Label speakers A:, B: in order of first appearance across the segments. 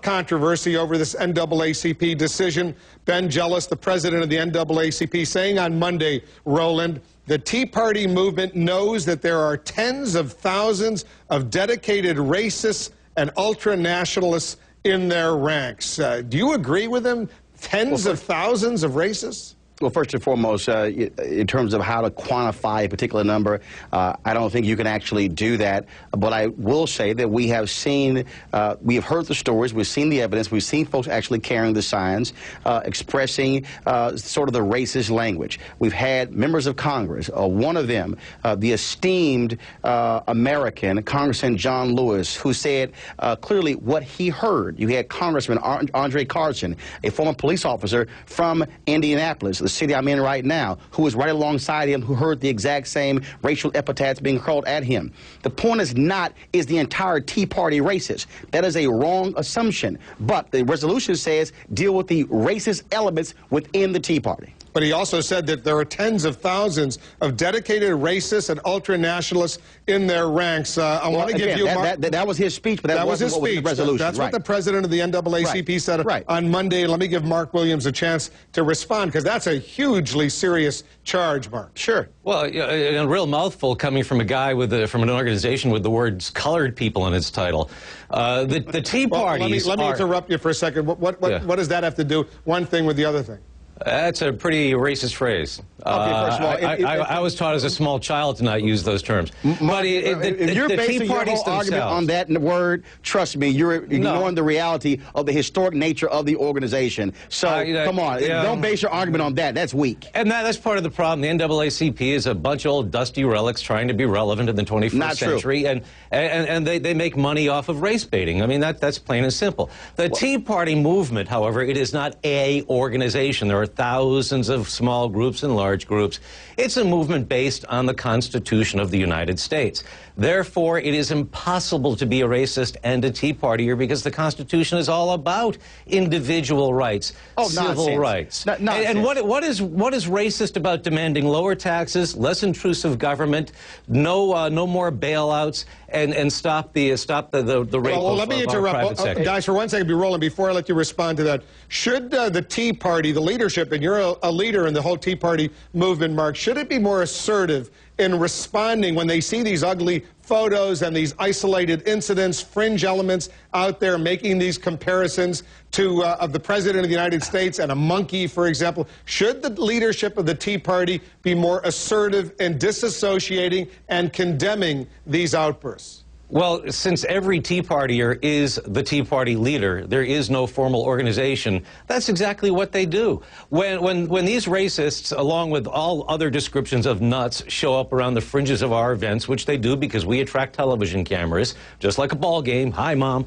A: controversy over this NAACP decision. Ben Jealous, the president of the NAACP, saying on Monday, Roland, the Tea Party movement knows that there are tens of thousands of dedicated racists and ultra-nationalists in their ranks. Do you agree with him? Tens of thousands of racists?
B: Well, first and foremost, in terms of how to quantify a particular number, I don't think you can actually do that. But I will say that we have seen, we have heard the stories, we've seen the evidence, we've seen folks actually carrying the signs, expressing sort of the racist language. We've had members of Congress, one of them, the esteemed American, Congressman John Lewis, who said clearly what he heard. You had Congressman Andre Carson, a former police officer from Indianapolis, the city I'm in right now, who was right alongside him, who heard the exact same racial epithets being hurled at him. The point is not, is the entire Tea Party racist? That is a wrong assumption. But the resolution says deal with the racist elements within the Tea Party.
A: But he also said that there are tens of thousands of dedicated racists and ultra-nationalists in their ranks. I want to give you...
B: That was his speech, but that wasn't what was the resolution.
A: That's what the president of the NAACP said on Monday. Let me give Mark Williams a chance to respond, because that's a hugely serious charge, Mark.
B: Sure.
C: Well, a real mouthful coming from a guy from an organization with the words colored people in its title. The Tea Parties
A: let me interrupt you for a second. What does that have to do, one thing with the other thing?
C: That's a pretty racist phrase.
B: Okay, first of all,
C: I was taught as a small child to not use those terms.
B: But if you're basing your whole argument on that word, trust me, you're ignoring the reality of the historic nature of the organization. So, come on, don't base your argument on that. That's weak.
C: And that's part of the problem. The NAACP is a bunch of old dusty relics trying to be relevant in the 21st century. And they make money off of race baiting. I mean, that's plain and simple. The Tea Party movement, however, it is not a organization. There are thousands of small groups and large groups. It's a movement based on the Constitution of the United States. Therefore, it is impossible to be a racist and a Tea Partier, because the Constitution is all about individual rights, civil rights. And what is racist about demanding lower taxes, less intrusive government, no more bailouts, and stop the rape of
A: let me interrupt, guys, for 1 second, Roland, before I let you respond to that. Should the Tea Party, the leadership, and you're a leader in the whole Tea Party movement, Mark, should it be more assertive in responding when they see these ugly photos and these isolated incidents, fringe elements out there making these comparisons to of the President of the United States and a monkey, for example? Should the leadership of the Tea Party be more assertive in disassociating and condemning these outbursts?
C: Well, since every Tea Partier is the Tea Party leader, there is no formal organization. That's exactly what they do. When these racists, along with all other descriptions of nuts, show up around the fringes of our events, which they do because we attract television cameras, just like a ball game, hi, Mom,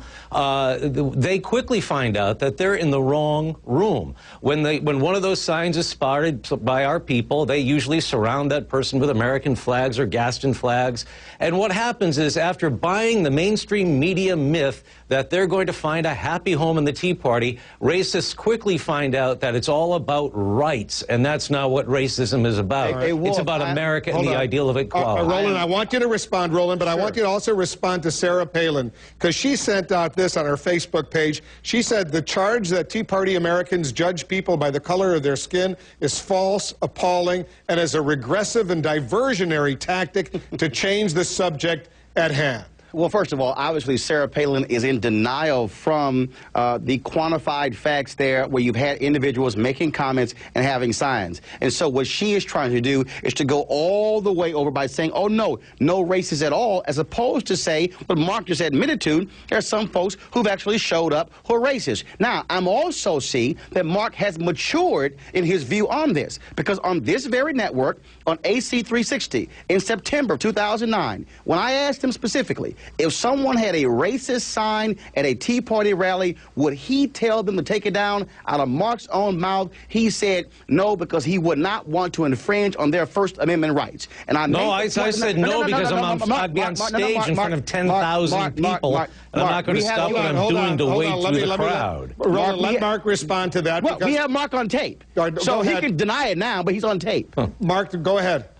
C: they quickly find out that they're in the wrong room. When one of those signs is spotted by our people, they usually surround that person with American flags or Gaston flags. And what happens is, after buying the mainstream media myth that they're going to find a happy home in the Tea Party, racists quickly find out that it's all about rights, and that's not what racism is about. It's about America and the ideal of equality.
A: Roland, I want you to respond, Roland, but I want you to also respond to Sarah Palin, because she sent out this on her Facebook page. She said the charge that Tea Party Americans judge people by the color of their skin is false, appalling, and is a regressive and diversionary tactic to change the subject at hand.
B: Well, first of all, obviously Sarah Palin is in denial from the quantified facts there, where you've had individuals making comments and having signs. And so what she is trying to do is to go all the way over by saying, oh, no racist at all, as opposed to say what Mark just admitted to, there are some folks who've actually showed up who are racist. Now, I'm also see that Mark has matured in his view on this, because on this very network, on AC 360, in September of 2009, when I asked him specifically, if someone had a racist sign at a Tea Party rally, would he tell them to take it down? Out of Mark's own mouth, he said no, because he would not want to infringe on their First Amendment rights. And
C: I said no because I'd be on stage in front of 10,000 people, and I'm not going to stop what I'm doing to wade through the crowd.
A: Roland, let Mark respond to that.
B: Well, we have Mark on tape, so he can deny it now, but he's on tape.
A: Mark, go ahead.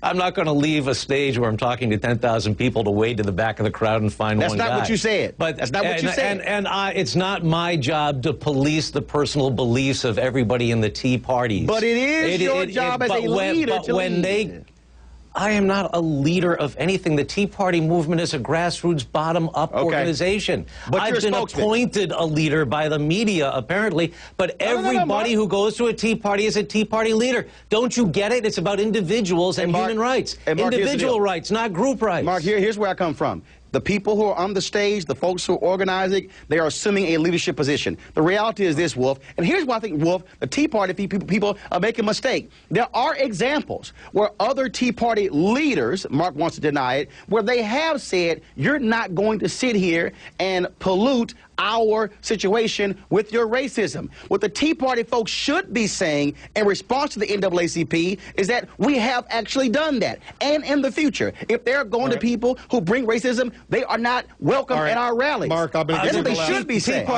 C: I'm not going to leave a stage where I'm talking to 10,000 people to wade to the back of the crowd and find one guy.
B: That's not what you said.
C: But
B: that's not what you said.
C: And it's not my job to police the personal beliefs of everybody in the Tea Parties.
B: But it is your job as a leader to lead.
C: I am not a leader of anything. The Tea Party movement is a grassroots, bottom-up organization.
B: But
C: I've been appointed a leader by the media, apparently, but everybody who goes to a Tea Party is a Tea Party leader. Don't you get it? It's about individuals and human rights. Individual rights, not group rights.
B: Mark, here's where I come from. The people who are on the stage, the folks who are organizing, they are assuming a leadership position. The reality is this, Wolf, and here's why I think, Wolf, the Tea Party people are making a mistake. There are examples where other Tea Party leaders, Mark wants to deny it, where they have said, you're not going to sit here and pollute our situation with your racism. What the Tea Party folks should be saying in response to the NAACP is that we have actually done that. And in the future, if they're going to people who bring racism, they are not welcome at our rallies.
A: Mark, I'll
B: that's what they should be saying.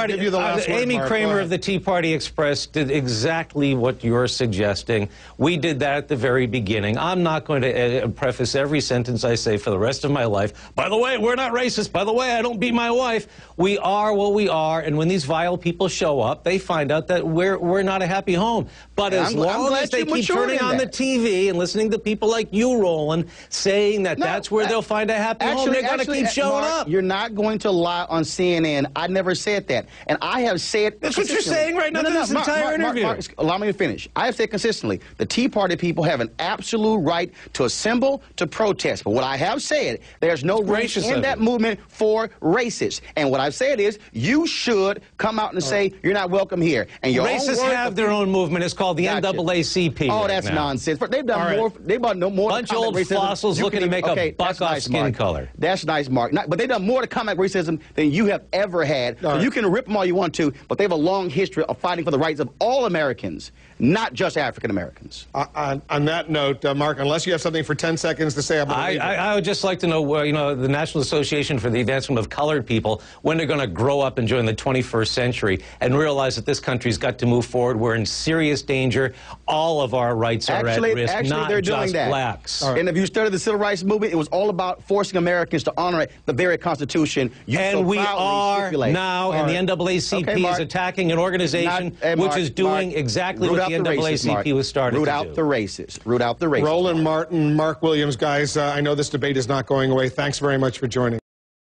C: Amy Kramer of the Tea Party Express did exactly what you're suggesting. We did that at the very beginning. I'm not going to preface every sentence I say for the rest of my life. By the way, we're not racist. By the way, I don't beat my wife. We are what we are, and when these vile people show up, they find out that we're not a happy home. But as long as they keep turning on the TV and listening to people like you, Roland, saying that that's where they'll find a happy home, they're going to keep showing up.
B: You're not going to lie on CNN. I never said that. And I have said...
C: That's what you're saying right now in this entire interview.
B: Mark, allow me to finish. I have said consistently, the Tea Party people have an absolute right to assemble, to protest. But what I have said, there's no room in that movement for racists. And what I've said is, you should come out and say you're not welcome here. And your
C: racists have their own movement. It's called the NAACP.
B: Oh, that's nonsense. They've done more. They've done no more.
C: Bunch of old fossils looking to make a buck off skin color.
B: That's nice, Mark. But they've done more to combat racism than you have ever had. So you can rip them all you want to, but they have a long history of fighting for the rights of all Americans, not just African Americans.
A: On that note, Mark, unless you have something for 10 seconds to say about it.
C: I would just like to know, you know, the National Association for the Advancement of Colored People, when they're going to grow up and join the 21st century and realize that this country's got to move forward. We're in serious danger. All of our rights are at risk, not
B: they're
C: just
B: doing that.
C: blacks.
B: And if you study the Civil Rights Movement, it was all about forcing Americans to honor the very Constitution you
C: and
B: so
C: we are
B: stipulate.
C: Now, and the NAACP is attacking an organization which is doing exactly what the NAACP was started to do.
B: Root out the racists. Root out the racists.
A: Roland Martin, Mark Williams, guys, I know this debate is not going away. Thanks very much for joining.